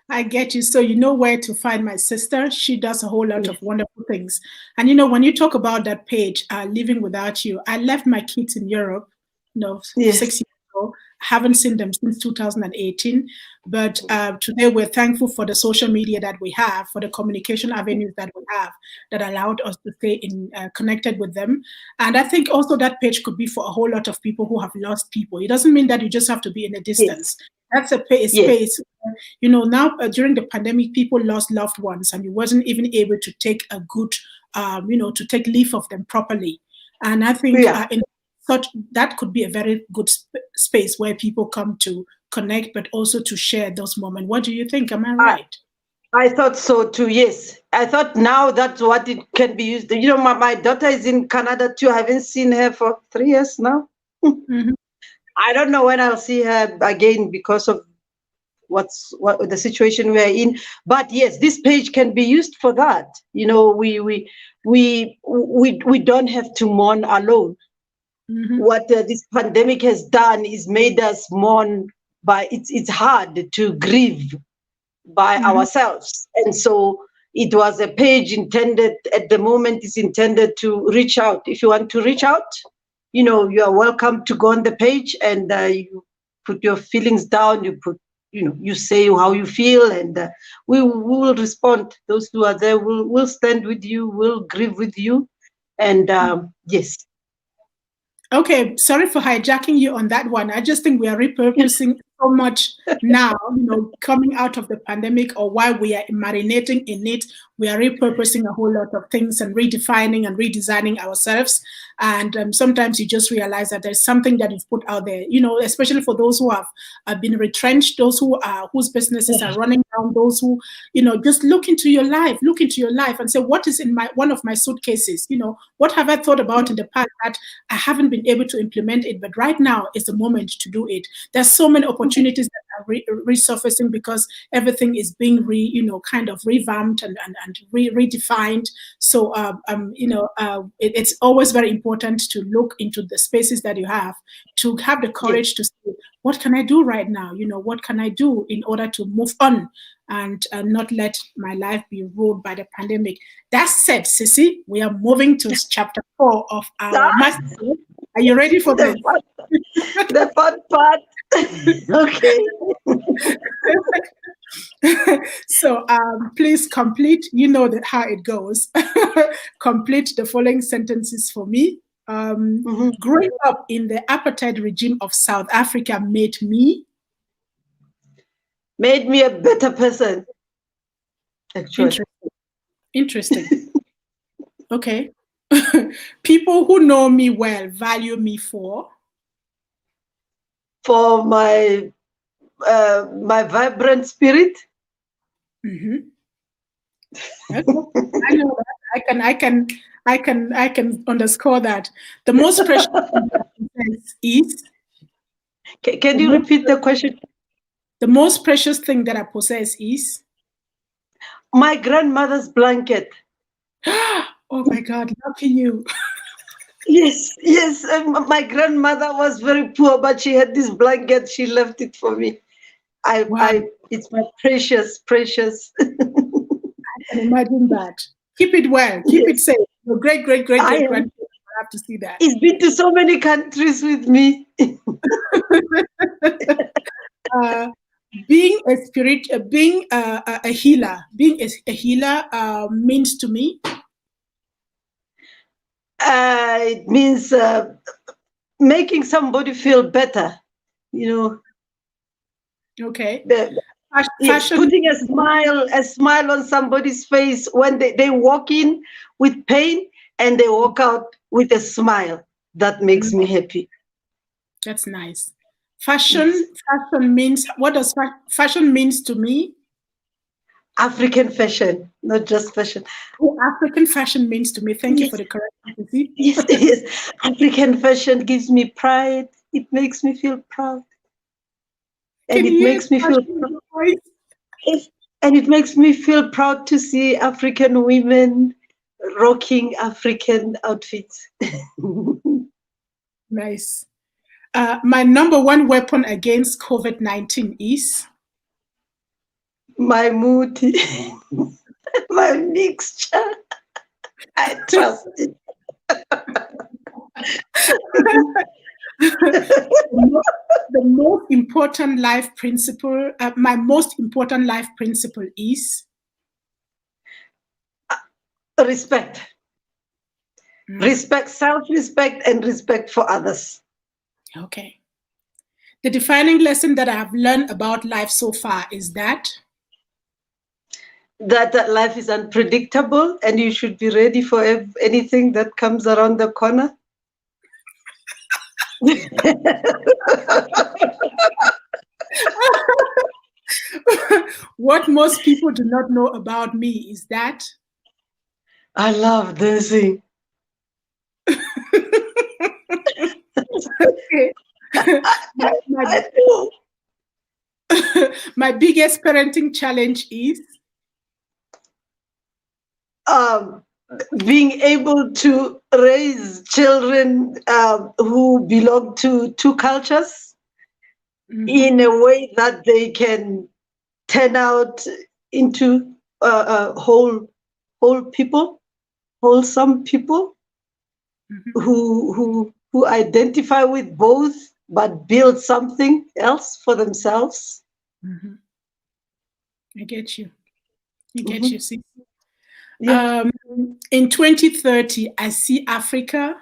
I get you. So you know where to find my sister. She does a whole lot of wonderful things. And when you talk about that page, Living Without You, I left my kids in Europe, 6 years ago. I haven't seen them since 2018. But today we're thankful for the social media that we have, for the communication avenues that we have, that allowed us to stay connected with them. And I think also that page could be for a whole lot of people who have lost people. It doesn't mean that you just have to be in a distance. Yes. That's a space. Now during the pandemic, people lost loved ones, and you wasn't even able to take a good, to take leave of them properly. And I think that could be a very good space where people come to connect, but also to share those moments. What do you think? Am I right? I thought so too. Yes, I thought now that's what it can be used. My daughter is in Canada too. I haven't seen her for 3 years now. Mm-hmm. I don't know when I'll see her again because of what the situation we're in. But yes, this page can be used for that. We don't have to mourn alone. Mm-hmm. What this pandemic has done is made us mourn by. It's hard to grieve by ourselves, and so it was a page intended. At the moment, is intended to reach out. If you want to reach out, you are welcome to go on the page, and you put your feelings down, you put you say how you feel, and we will respond. Those who are there will stand with you, will grieve with you, and yes. Okay, sorry for hijacking you on that one. I just think we are repurposing so much now, coming out of the pandemic, or while we are marinating in it, we are repurposing a whole lot of things and redefining and redesigning ourselves. And sometimes you just realize that there's something that you've put out there, especially for those who have been retrenched, those whose businesses are running down, those who, just look into your life and say, what is in one of my suitcases? What have I thought about in the past that I haven't been able to implement it, but right now is the moment to do it. There's so many opportunities that are resurfacing because everything is being kind of revamped and redefined. So it's always very important to look into the spaces that you have, to have the courage to say, what can I do right now? What can I do in order to move on and not let my life be ruled by the pandemic? That said, Sissy, we are moving to chapter 4 of our masterclass. Are you ready for this? The fun part. Okay. So please complete, how it goes. Complete the following sentences for me. Growing up in the apartheid regime of South Africa made me a better person. Actually. Interesting. Okay. People who know me well value me for my vibrant spirit. Mm-hmm. I know that. I can underscore that. The most precious thing is. Can you repeat the question? The most precious thing that I possess is my grandmother's blanket. Oh my God, lucky you. Yes. My grandmother was very poor, but she had this blanket. She left it for me. It's my precious. I can imagine that. Keep it well. Keep it safe. Your great grandchildren have to see that. It's been to so many countries with me. Being a healer means to me. It means making somebody feel better. Okay. Fashion. Putting a smile on somebody's face when they walk in with pain and they walk out with a smile. That makes me happy. That's nice. Fashion means, what does fashion means to me? African fashion, not just fashion. Oh, African fashion means to me. Thank you for the correction. Yes. African fashion gives me pride. It makes me feel proud. And it makes me feel proud. And it makes me feel proud to see African women rocking African outfits. Nice. My number one weapon against COVID-19 is? My mood, my mixture. I trust it. The most important life principle, my most important life principle is? Respect. Respect, self-respect, and respect for others. Okay. The defining lesson that I have learned about life so far is that? That life is unpredictable and you should be ready for anything that comes around the corner. What most people do not know about me is that? I love dancing. Okay. My biggest parenting challenge is? Being able to raise children who belong to two cultures in a way that they can turn out into wholesome people who identify with both but build something else for themselves. Mm-hmm. I get you. I get you. See, Yeah. in 2030, I see Africa.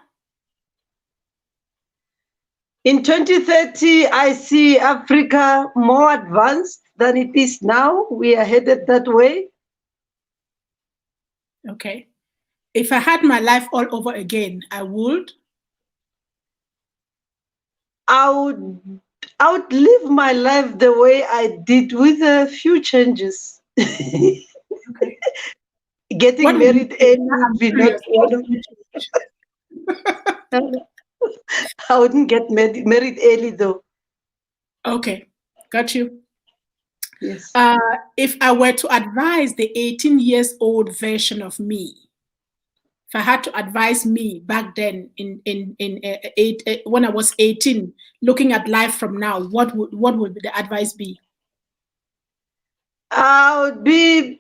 In 2030, I see Africa more advanced than it is now. We are headed that way. Okay. If I had my life all over again, I would. I would live my life the way I did with a few changes. Okay. Getting What would you married change? early would I'm be not curious. one What of would you change? I wouldn't get married early though. Okay, got you. Yes. If I were to advise the 18 years old version of me, if I had to advise me back then when I was 18, looking at life from now, what would the advice be? I would be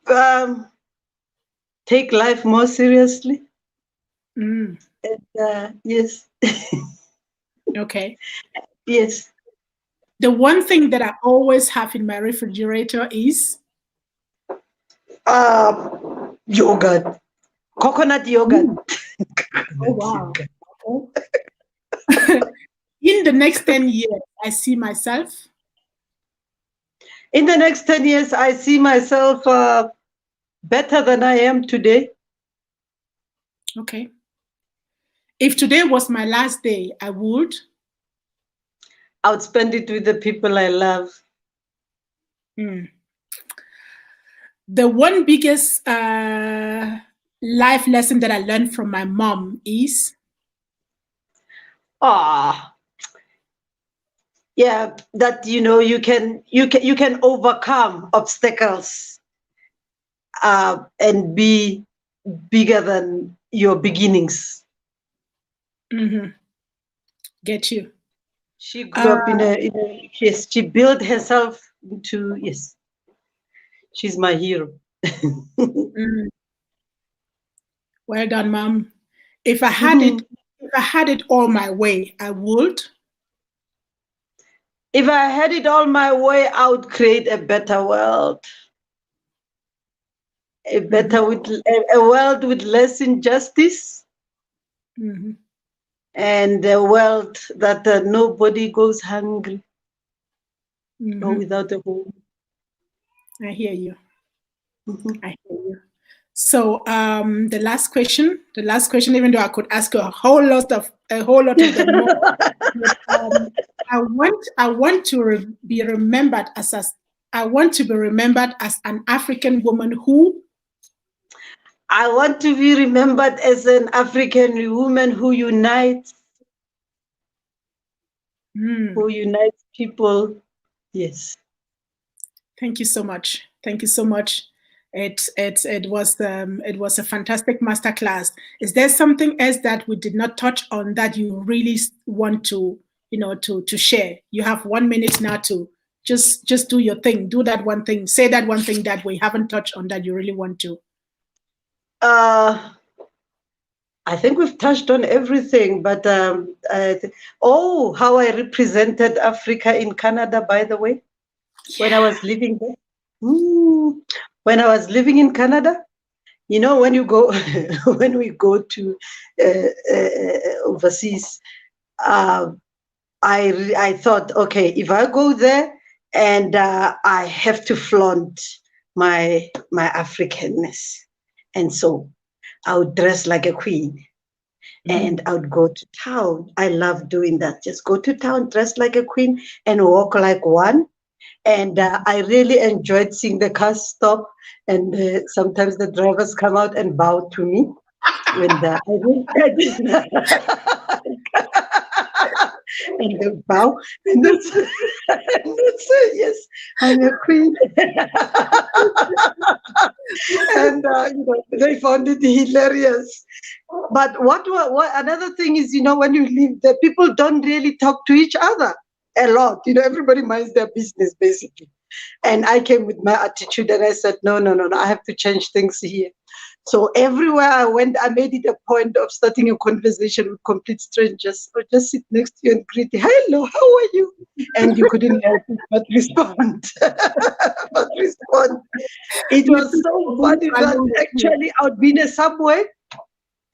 take life more seriously. Mm, And, yes. okay. Yes. The one thing that I always have in my refrigerator is Yogurt. Coconut yogurt. Mm. Oh Coconut wow. yogurt. Okay. In the next 10 years, I see myself. In the next 10 years, I see myself better than I am today. Okay. If today was my last day, I would spend it with the people I love. Mm. The one biggest life lesson that I learned from my mom is Yeah, that you can overcome obstacles and be bigger than your beginnings. Mm-hmm. Get you. She grew up yes, she built herself into, yes, she's my hero. Well done, Mom. If I had it all my way, I would. If I had it all my way, I would create a better world. A world with less injustice. Mm-hmm. And a world that nobody goes hungry or without a home. I hear you. Mm-hmm. I hear you. So the last question, even though I could ask you a whole lot of them more, but, I want to be remembered as an African woman who. I want to be remembered as an African woman who unites. Who unites people. Yes. Thank you so much. Thank you so much. It was a fantastic masterclass. Is there something else that we did not touch on that you really want to to share? You have 1 minute now to just do your thing. Do that one thing. Say that one thing that we haven't touched on that you really want to. I think we've touched on everything, but how I represented Africa in Canada, by the way, when I was living there. When I was living in Canada, when you go, when we go to overseas, I thought, okay, if I go there and I have to flaunt my Africanness, and so I would dress like a queen. And I would go to town. I love doing that. Just go to town, dress like a queen, and walk like one. And I really enjoyed seeing the cars stop, and sometimes the drivers come out and bow to me when and they bow, and that's, yes, I'm a queen. And they found it hilarious. But what another thing is, when you live there, people don't really talk to each other a lot. Everybody minds their business basically. And I came with my attitude and I said, no, I have to change things here. So everywhere I went, I made it a point of starting a conversation with complete strangers, or just sit next to you and greet you, hello, how are you? And you couldn't help it but respond. It was so funny that actually I would be in a subway,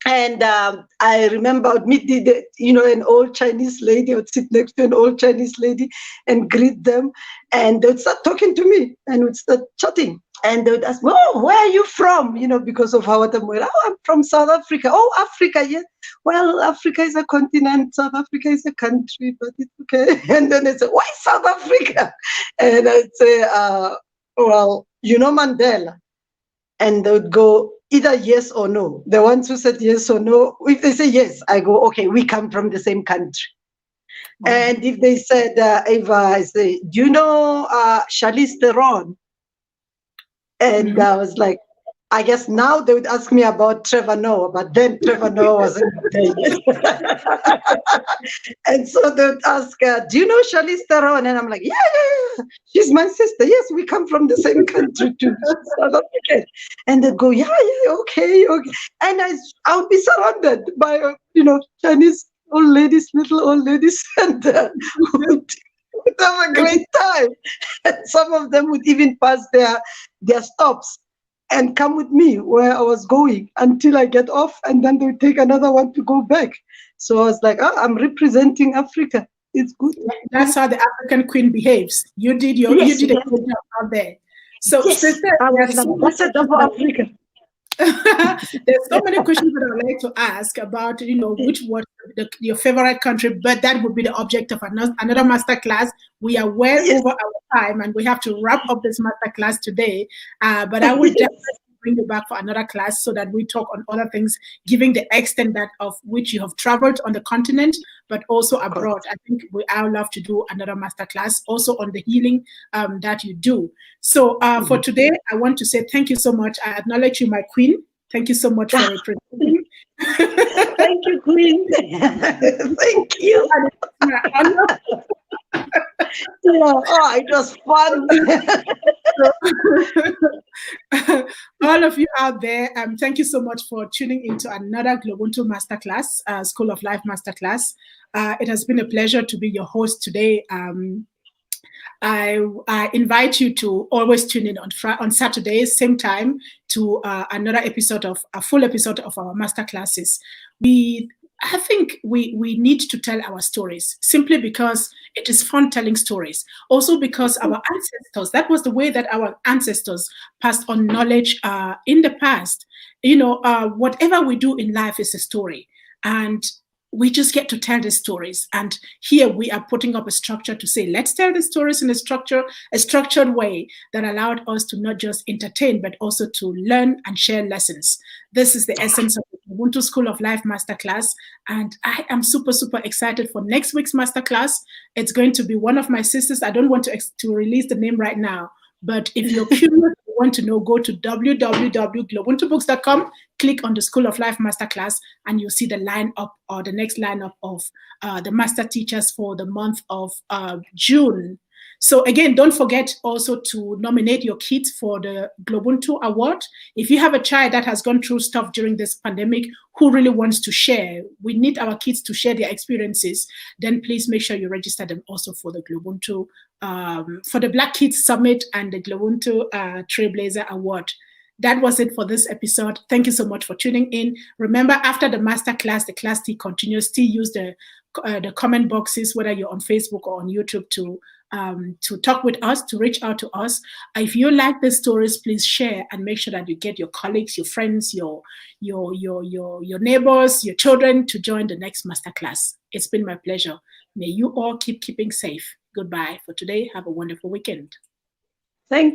and I remember I would meet an old Chinese lady. I would sit next to an old Chinese lady and greet them, and they would start talking to me and would start chatting. And they would ask, "Oh, where are you from?" Because of how I'm well. "Oh, I'm from South Africa." "Oh, Africa, yes. Well, Africa is a continent. South Africa is a country, but it's okay." And then they say, "Why South Africa?" And I'd say, "Well, Mandela." And they would go either yes or no. The ones who said yes or no, if they say yes, I go, okay, we come from the same country. Mm-hmm. And if they said, Eva, I say, do you know Charlize Theron? And I was like, I guess now they would ask me about Trevor Noah, but then Trevor Noah wasn't there yet. And so they would ask, do you know Charlize Theron? And I'm like, yeah, she's my sister. Yes, we come from the same country too, South Africa. And they'd go, yeah, okay. And I would be surrounded by, Chinese old ladies, little old ladies, and would have a great time. And some of them would even pass their stops and come with me where I was going until I get off, and then they would take another one to go back. So I was like, I'm representing Africa. It's good. That's how the African queen behaves. You did a good job out there. So, yes, sister, I was ambassador for Africa. There's so many questions that I would like to ask about, which was your favorite country, but that would be the object of another masterclass. We are well over our time, and we have to wrap up this masterclass today. But I will definitely bring you back for another class so that we talk on other things, giving the extent that of which you have traveled on the continent, but also abroad. I think I would love to do another masterclass also on the healing that you do. So for today, I want to say thank you so much. I acknowledge you, my queen. Thank you so much for representing. Thank you, queen. Thank you. It was fun. All of you out there, thank you so much for tuning into another GloBUNTU Masterclass, School of Life Masterclass. It has been a pleasure to be your host today. I invite you to always tune in on Saturdays, same time, to another episode a full episode of our masterclasses. I think we need to tell our stories simply because it is fun telling stories. Also because our ancestors, that was the way that our ancestors passed on knowledge in the past. Whatever we do in life is a story. And we just get to tell the stories. And here we are putting up a structure to say, let's tell the stories in a structured way that allowed us to not just entertain, but also to learn and share lessons. This is the essence of the GloBUNTU School of Life Masterclass. And I am super, super excited for next week's masterclass. It's going to be one of my sisters. I don't want to release the name right now, but if you're curious, want to know, go to www.globuntubooks.com, click on the School of Life Masterclass, and you'll see the lineup or the next lineup of the master teachers for the month of June. So again, don't forget also to nominate your kids for the GloBUNTU Award. If you have a child that has gone through stuff during this pandemic who really wants to share, we need our kids to share their experiences, then please make sure you register them also for the GloBUNTU, for the Black Kids Summit and the GloBUNTU Trailblazer Award. That was it for this episode. Thank you so much for tuning in. Remember, after the masterclass, the class still continues. Still use the comment boxes, whether you're on Facebook or on YouTube, to talk with us, to reach out to us. If you like the stories, please share and make sure that you get your colleagues, your friends, your neighbors, your children to join the next masterclass. It's been my pleasure. May you all keeping safe. Goodbye for today. Have a wonderful weekend. Thank you.